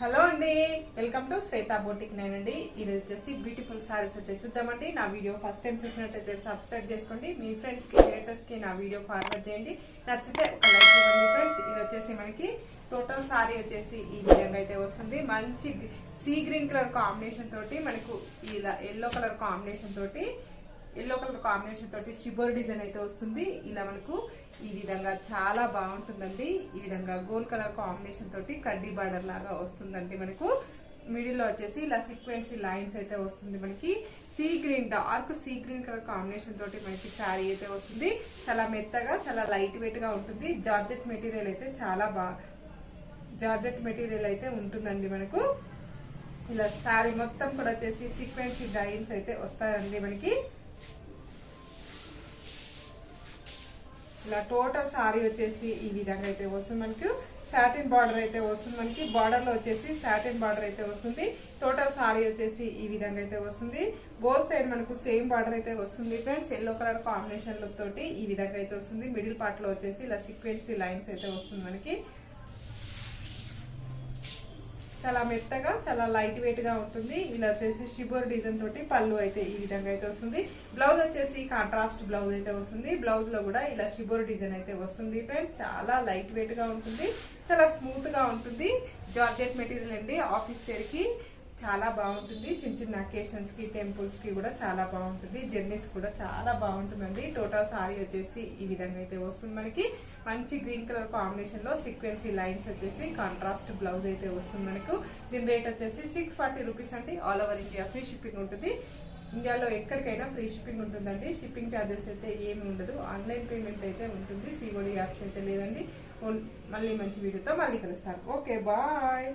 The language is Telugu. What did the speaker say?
హలో అండి, welcome to Shweta boutique nine అండి. ఇది వచ్చేసి బ్యూటిఫుల్ సారీస్ అయితే చూద్దామండి. నా వీడియో ఫస్ట్ టైం చూసినట్టయితే సబ్స్క్రైబ్ చేసుకోండి. మీ ఫ్రెండ్స్ కి రిలేటివ్స్ కి నా వీడియో ఫార్వర్డ్ చేయండి. నచ్చితే ఒక లైక్ ఇవ్వండి ఫ్రెండ్స్. ఇది వచ్చేసి మనకి టోటల్ సారీ వచ్చేసి ఈ విధంగా అయితే వస్తుంది. మంచి సీ గ్రీన్ కలర్ కాంబినేషన్ తోటి మనకు ఇలా ఎల్లో కలర్ కాంబినేషన్ తోటి షిబోర్ డిజైన్ అయితే వస్తుంది. ఇలా మనకు ఈ విధంగా చాలా బాగుంటుందండి. ఈ విధంగా గోల్డ్ కలర్ కాంబినేషన్ తోటి కడ్డీ బార్డర్ లాగా వస్తుందండి. మనకు మిడిల్ లో వచ్చేసి ఇలా సీక్వెన్సీ లైన్స్ అయితే వస్తుంది. మనకి dark sea green colour combination తోటి మనకి శారీ అయితే వస్తుంది. చాలా మెత్తగా చాలా లైట్ వెయిట్ గా ఉంటుంది. జార్జెట్ మెటీరియల్ అయితే ఉంటుందండి. మనకు ఇలా శారీ మొత్తం కూడా వచ్చేసి సీక్వెన్సీ లైన్స్ అయితే వస్తాయండి. మనకి ఇలా టోటల్ సారీ వచ్చేసి ఈ విధంగా అయితే వస్తుంది. మనకు సాటిన్ బార్డర్ అయితే వస్తుంది. మనకి బార్డర్ లో వచ్చేసి సాటిన్ బార్డర్ అయితే వస్తుంది. టోటల్ సారీ వచ్చేసి ఈ విధంగా అయితే వస్తుంది. బోత్ సైడ్ మనకు సేమ్ బార్డర్ అయితే వస్తుంది ఫ్రెండ్స్. ఎల్లో కలర్ కాంబినేషన్ తోటి ఈ విధంగా అయితే వస్తుంది. మిడిల్ పార్ట్ లో వచ్చేసి ఇలా సీక్వెన్సీ లైన్స్ అయితే వస్తుంది. మనకి చాలా మెత్తగా చాలా లైట్ వెయిట్ గా ఉంటుంది. ఇలా వచ్చేసి షిబోర్ డిజైన్ తోటి పళ్ళు అయితే ఈ విధంగా అయితే వస్తుంది. బ్లౌజ్ వచ్చేసి కాంట్రాస్ట్ బ్లౌజ్ అయితే వస్తుంది. బ్లౌజ్ లో కూడా ఇలా షిబోర్ డిజైన్ అయితే వస్తుంది ఫ్రెండ్స్. చాలా లైట్ వెయిట్ గా ఉంటుంది. చాలా స్మూత్ గా ఉంటుంది. జార్జెట్ మెటీరియల్ అండి. ఆఫీస్ వేర్ కి చాలా బాగుంటుంది. చిన్న చిన్న అకేషన్స్ కి టెంపుల్స్ కి కూడా చాలా బాగుంటుంది. జర్నీస్ కూడా చాలా బాగుంటుందండి. టోటల్ సారీ వచ్చేసి ఈ విధంగా అయితే వస్తుంది. మనకి మంచి గ్రీన్ కలర్ కాంబినేషన్ లో సీక్వెన్సీ లైన్స్ వచ్చేసి కాంట్రాస్ట్ బ్లౌజ్ అయితే వస్తుంది. మనకు దీని రేట్ వచ్చేసి 640 రూపీస్ అండి. All over India free shipping ఉంటుంది. ఇండియాలో ఎక్కడికైనా ఫ్రీ షిప్పింగ్ ఉంటుందండి. షిప్పింగ్ ఛార్జెస్ అయితే ఏమి ఉండదు. ఆన్లైన్ పేమెంట్ అయితే ఉంటుంది. సిఓడి ఆప్షన్ అయితే లేదండి. మళ్ళీ మంచి వీడియోతో మళ్ళీ కలుస్తాను. Okay, bye.